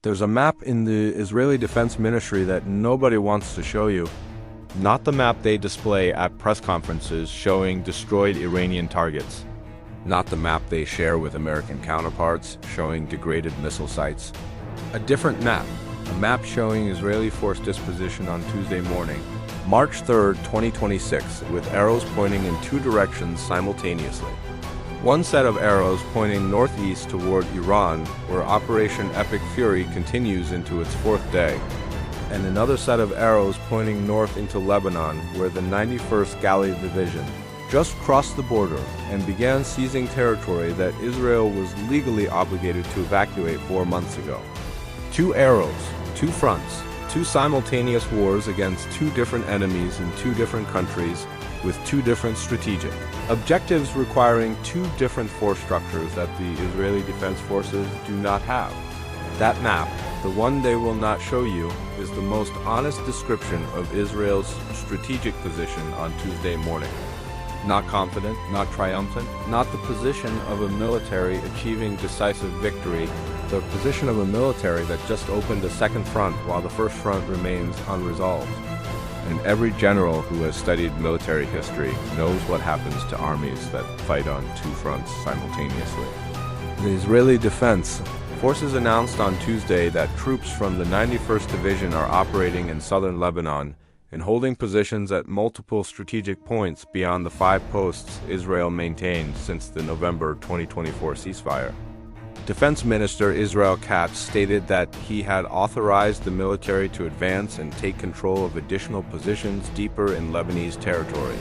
There's a map in the Israeli Defense Ministry that nobody wants to show you. Not the map they display at press conferences showing destroyed Iranian targets. Not the map they share with American counterparts showing degraded missile sites. A different map. A map showing Israeli force disposition on Tuesday morning, March 3, 2026, with arrows pointing in two directions simultaneously. One set of arrows pointing northeast toward Iran, where Operation Epic Fury continues into its fourth day, and another set of arrows pointing north into Lebanon, where the 91st Galley Division just crossed the border and began seizing territory that Israel was legally obligated to evacuate 4 months ago. Two arrows, two fronts, two simultaneous wars against two different enemies in two different countries with two different strategic objectives requiring two different force structures that the Israeli Defense Forces do not have. That map, the one they will not show you, is the most honest description of Israel's strategic position on Tuesday morning. Not confident, not triumphant, not the position of a military achieving decisive victory, the position of a military that just opened a second front while the first front remains unresolved. And every general who has studied military history knows what happens to armies that fight on two fronts simultaneously. The Israeli Defense Forces announced on Tuesday that troops from the 91st Division are operating in southern Lebanon and holding positions at multiple strategic points beyond the 5 posts Israel maintained since the November 2024 ceasefire. Defense Minister Israel Katz stated that he had authorized the military to advance and take control of additional positions deeper in Lebanese territory.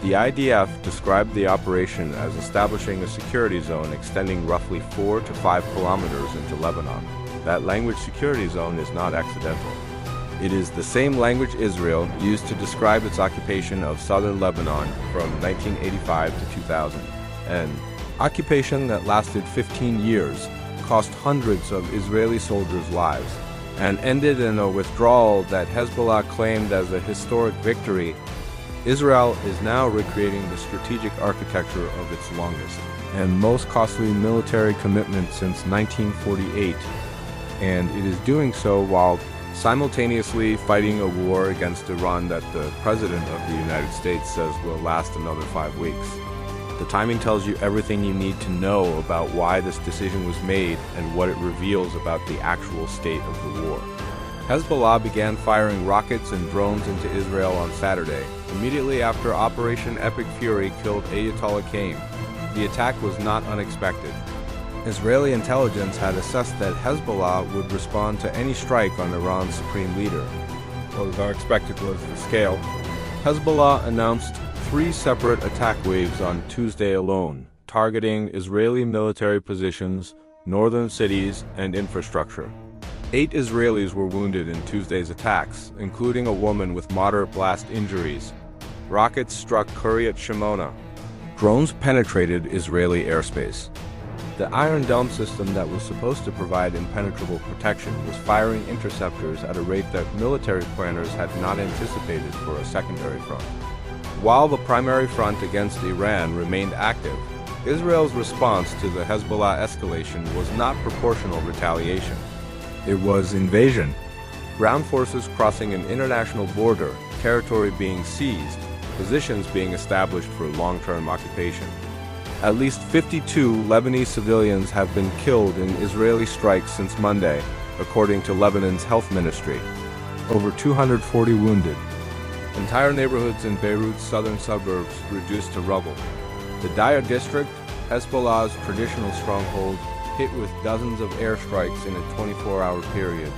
The IDF described the operation as establishing a security zone extending roughly 4 to 5 kilometers into Lebanon. That language security zone is not accidental. It is the same language Israel used to describe its occupation of southern Lebanon from 1985 to 2000. An occupation that lasted 15 years, cost hundreds of Israeli soldiers' lives, and ended in a withdrawal that Hezbollah claimed as a historic victory. Israel is now recreating the strategic architecture of its longest and most costly military commitment since 1948, and it is doing so while simultaneously fighting a war against Iran that the President of the United States says will last another 5 weeks. The timing tells you everything you need to know about why this decision was made and what it reveals about the actual state of the war. Hezbollah began firing rockets and drones into Israel on Saturday, immediately after Operation Epic Fury killed Ayatollah Khamenei. The attack was not unexpected. Israeli intelligence had assessed that Hezbollah would respond to any strike on Iran's supreme leader. What was unexpected was the scale. Hezbollah announced 3 separate attack waves on Tuesday alone, targeting Israeli military positions, northern cities, and infrastructure. 8 Israelis were wounded in Tuesday's attacks, including a woman with moderate blast injuries. Rockets struck Kiryat Shimona. Drones penetrated Israeli airspace. The Iron Dome system that was supposed to provide impenetrable protection was firing interceptors at a rate that military planners had not anticipated for a secondary front. While the primary front against Iran remained active, Israel's response to the Hezbollah escalation was not proportional retaliation. It was invasion. Ground forces crossing an international border, territory being seized, positions being established for long-term occupation. At least 52 Lebanese civilians have been killed in Israeli strikes since Monday, according to Lebanon's health ministry. Over 240 wounded. Entire neighborhoods in Beirut's southern suburbs reduced to rubble. The Daya district, Hezbollah's traditional stronghold, hit with dozens of airstrikes in a 24-hour period.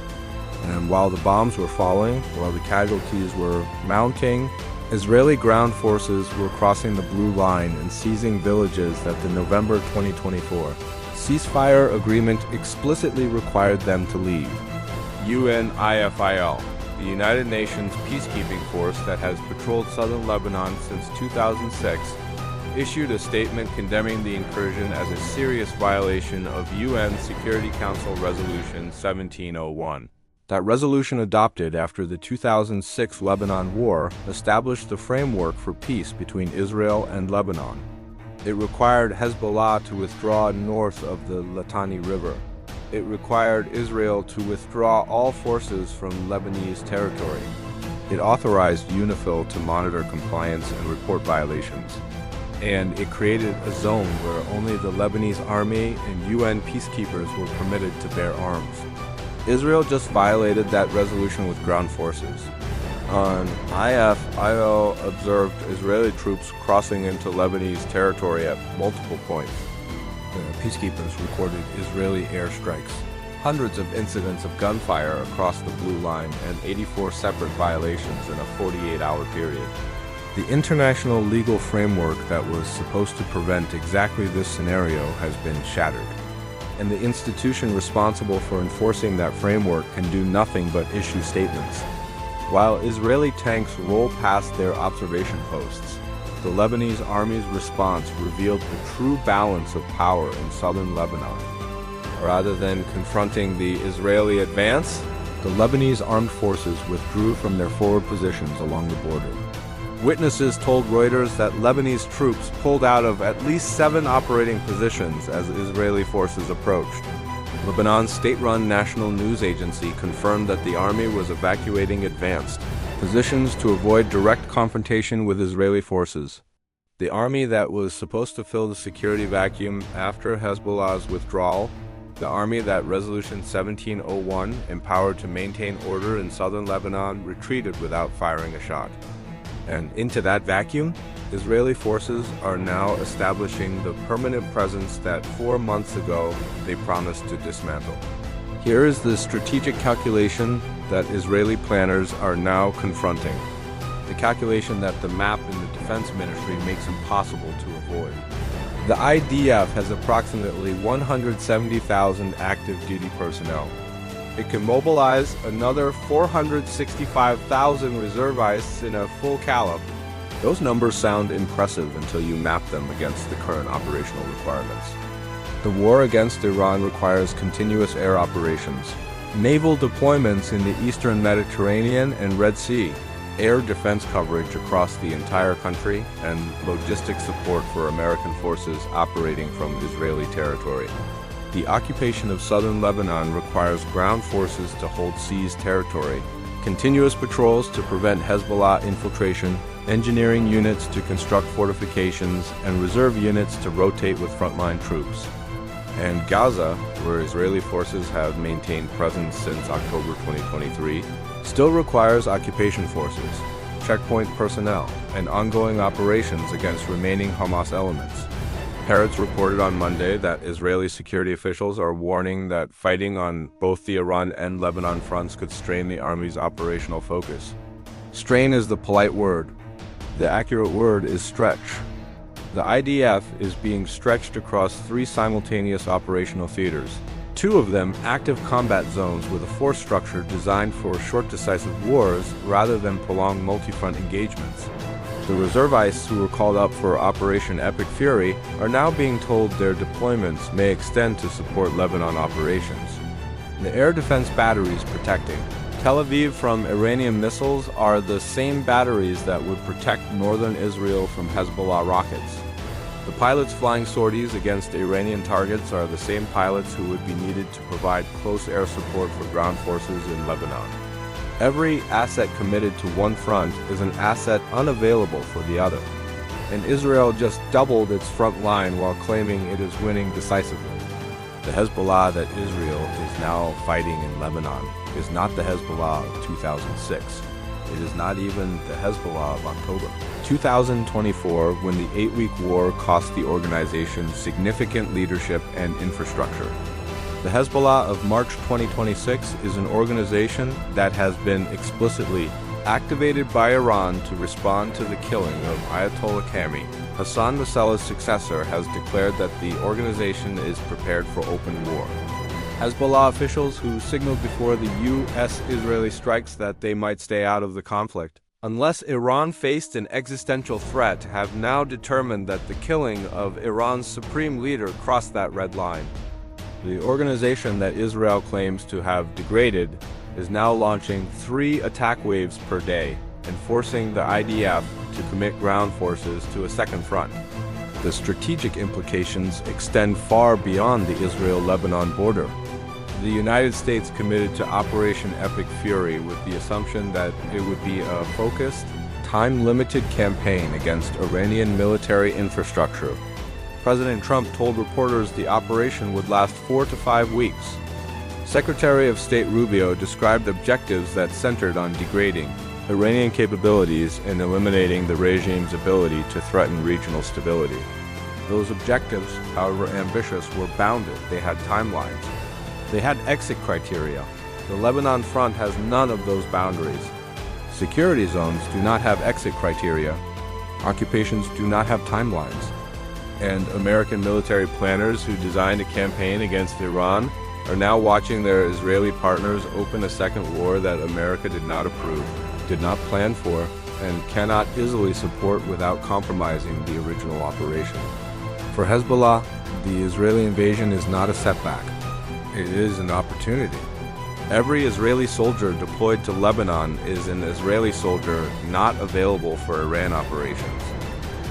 And while the bombs were falling, while the casualties were mounting, Israeli ground forces were crossing the blue line and seizing villages that the November 2024 ceasefire agreement explicitly required them to leave. UNIFIL, the United Nations peacekeeping force that has patrolled southern Lebanon since 2006, issued a statement condemning the incursion as a serious violation of UN Security Council Resolution 1701. That resolution, adopted after the 2006 Lebanon War, established the framework for peace between Israel and Lebanon. It required Hezbollah to withdraw north of the Litani River. It required Israel to withdraw all forces from Lebanese territory. It authorized UNIFIL to monitor compliance and report violations. And it created a zone where only the Lebanese Army and UN peacekeepers were permitted to bear arms. Israel just violated that resolution with ground forces. On IFIO observed Israeli troops crossing into Lebanese territory at multiple points. The peacekeepers recorded Israeli airstrikes, hundreds of incidents of gunfire across the blue line, and 84 separate violations in a 48-hour period. The international legal framework that was supposed to prevent exactly this scenario has been shattered, and the institution responsible for enforcing that framework can do nothing but issue statements. While Israeli tanks roll past their observation posts, the Lebanese Army's response revealed the true balance of power in southern Lebanon. Rather than confronting the Israeli advance, the Lebanese armed forces withdrew from their forward positions along the border. Witnesses told Reuters that Lebanese troops pulled out of at least 7 operating positions as Israeli forces approached. Lebanon's state-run national news agency confirmed that the army was evacuating advanced positions to avoid direct confrontation with Israeli forces. The army that was supposed to fill the security vacuum after Hezbollah's withdrawal, the army that Resolution 1701 empowered to maintain order in southern Lebanon, retreated without firing a shot. And into that vacuum, Israeli forces are now establishing the permanent presence that 4 months ago they promised to dismantle. Here is the strategic calculation that Israeli planners are now confronting. The calculation that the map in the Defense Ministry makes impossible to avoid. The IDF has approximately 170,000 active duty personnel. It can mobilize another 465,000 reservists in a full callop. Those numbers sound impressive until you map them against the current operational requirements. The war against Iran requires continuous air operations, naval deployments in the eastern Mediterranean and Red Sea, air defense coverage across the entire country, and logistic support for American forces operating from Israeli territory. The occupation of southern Lebanon requires ground forces to hold seized territory, continuous patrols to prevent Hezbollah infiltration, engineering units to construct fortifications, and reserve units to rotate with frontline troops. And Gaza, where Israeli forces have maintained presence since October 2023, still requires occupation forces, checkpoint personnel, and ongoing operations against remaining Hamas elements. Haaretz reported on Monday that Israeli security officials are warning that fighting on both the Iran and Lebanon fronts could strain the army's operational focus. Strain is the polite word. The accurate word is stretch. The IDF is being stretched across 3 simultaneous operational theaters, 2 of them active combat zones with a force structure designed for short decisive wars rather than prolonged multi-front engagements. The reservists who were called up for Operation Epic Fury are now being told their deployments may extend to support Lebanon operations. The air defense batteries protecting Tel Aviv from Iranian missiles are the same batteries that would protect northern Israel from Hezbollah rockets. The pilots flying sorties against Iranian targets are the same pilots who would be needed to provide close air support for ground forces in Lebanon. Every asset committed to one front is an asset unavailable for the other. And Israel just doubled its front line while claiming it is winning decisively. The Hezbollah that Israel is now fighting in Lebanon is not the Hezbollah of 2006. It is not even the Hezbollah of October 2024, when the 8-week war cost the organization significant leadership and infrastructure. The Hezbollah of March 2026 is an organization that has been explicitly activated by Iran to respond to the killing of Ayatollah Khamenei. Hassan Nasrallah's successor has declared that the organization is prepared for open war. Hezbollah officials who signaled before the U.S.-Israeli strikes that they might stay out of the conflict, unless Iran faced an existential threat, have now determined that the killing of Iran's supreme leader crossed that red line. The organization that Israel claims to have degraded is now launching 3 attack waves per day and forcing the IDF to commit ground forces to a second front. The strategic implications extend far beyond the Israel-Lebanon border. The United States committed to Operation Epic Fury with the assumption that it would be a focused, time-limited campaign against Iranian military infrastructure. President Trump told reporters the operation would last 4 to 5 weeks. Secretary of State Rubio described objectives that centered on degrading Iranian capabilities and eliminating the regime's ability to threaten regional stability. Those objectives, however ambitious, were bounded. They had timelines. They had exit criteria. The Lebanon front has none of those boundaries. Security zones do not have exit criteria. Occupations do not have timelines. And American military planners who designed a campaign against Iran are now watching their Israeli partners open a second war that America did not approve, did not plan for, and cannot easily support without compromising the original operation. For Hezbollah, the Israeli invasion is not a setback. It is an opportunity. Every Israeli soldier deployed to Lebanon is an Israeli soldier not available for Iran operations.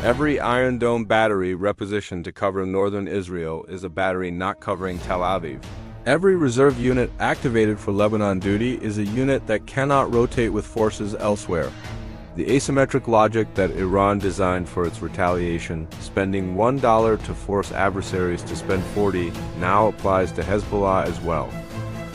Every Iron Dome battery repositioned to cover northern Israel is a battery not covering Tel Aviv. Every reserve unit activated for Lebanon duty is a unit that cannot rotate with forces elsewhere. The asymmetric logic that Iran designed for its retaliation, spending $1 to force adversaries to spend 40, now applies to Hezbollah as well.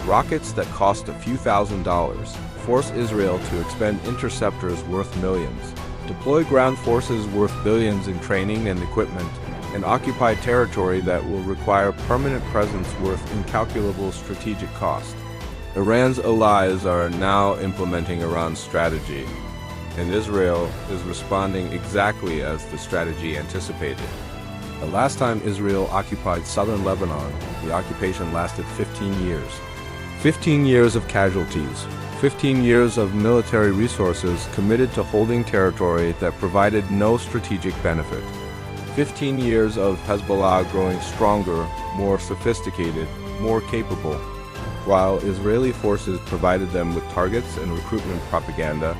Rockets that cost a few $1,000s force Israel to expend interceptors worth millions, deploy ground forces worth billions in training and equipment, and occupy territory that will require permanent presence worth incalculable strategic cost. Iran's allies are now implementing Iran's strategy, and Israel is responding exactly as the strategy anticipated. The last time Israel occupied southern Lebanon, the occupation lasted 15 years. 15 years of casualties, 15 years of military resources committed to holding territory that provided no strategic benefit. 15 years of Hezbollah growing stronger, more sophisticated, more capable, while Israeli forces provided them with targets and recruitment propaganda.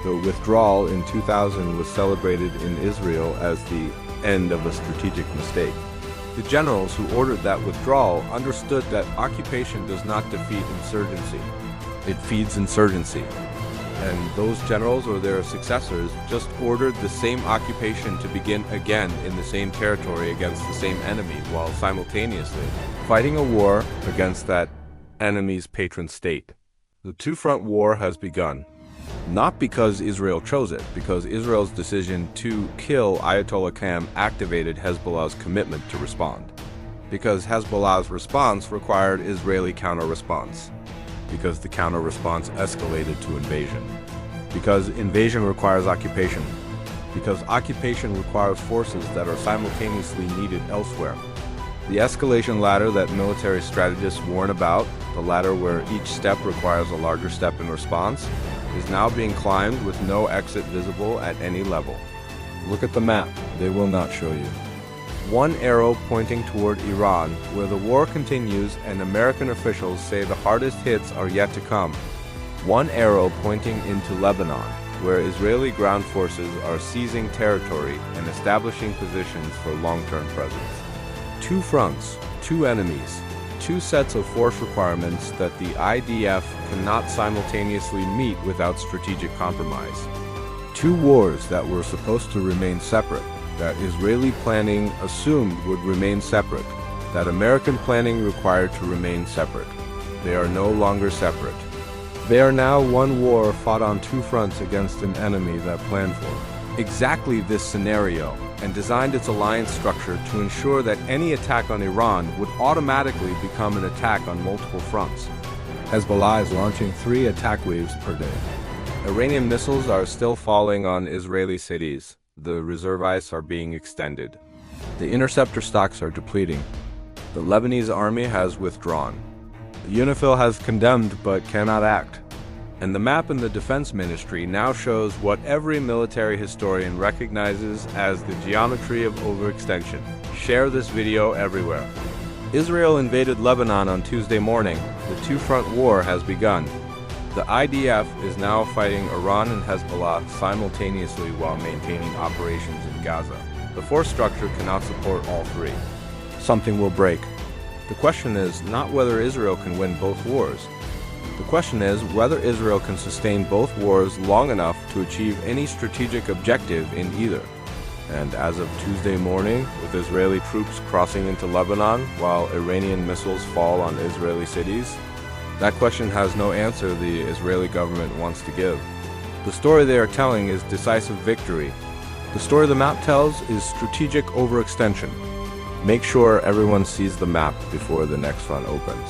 The withdrawal in 2000 was celebrated in Israel as the end of a strategic mistake. The generals who ordered that withdrawal understood that occupation does not defeat insurgency. It feeds insurgency. And those generals or their successors just ordered the same occupation to begin again in the same territory against the same enemy while simultaneously fighting a war against that enemy's patron state. The two-front war has begun. Not because Israel chose it, because Israel's decision to kill Ayatollah Khamenei activated Hezbollah's commitment to respond. Because Hezbollah's response required Israeli counter-response. Because the counter-response escalated to invasion. Because invasion requires occupation. Because occupation requires forces that are simultaneously needed elsewhere. The escalation ladder that military strategists warn about, the ladder where each step requires a larger step in response, is now being climbed with no exit visible at any level. Look at the map, they will not show you. One arrow pointing toward Iran, where the war continues and American officials say the hardest hits are yet to come. One arrow pointing into Lebanon, where Israeli ground forces are seizing territory and establishing positions for long-term presence. Two fronts, two enemies, two sets of force requirements that the IDF cannot simultaneously meet without strategic compromise. Two wars that were supposed to remain separate, that Israeli planning assumed would remain separate, that American planning required to remain separate. They are no longer separate. They are now one war fought on two fronts against an enemy that planned for exactly this scenario and designed its alliance structure to ensure that any attack on Iran would automatically become an attack on multiple fronts. Hezbollah is launching 3 attack waves per day. Iranian missiles are still falling on Israeli cities. The reserve ice are being extended. The interceptor stocks are depleting. The Lebanese Army has withdrawn. The UNIFIL has condemned but cannot act. And the map in the Defense Ministry now shows what every military historian recognizes as the geometry of overextension. Share this video everywhere. Israel invaded Lebanon on Tuesday morning. The two-front war has begun. The IDF is now fighting Iran and Hezbollah simultaneously while maintaining operations in Gaza. The force structure cannot support all three. Something will break. The question is not whether Israel can win both wars. The question is whether Israel can sustain both wars long enough to achieve any strategic objective in either. And as of Tuesday morning, with Israeli troops crossing into Lebanon while Iranian missiles fall on Israeli cities, that question has no answer the Israeli government wants to give. The story they are telling is decisive victory. The story the map tells is strategic overextension. Make sure everyone sees the map before the next front opens.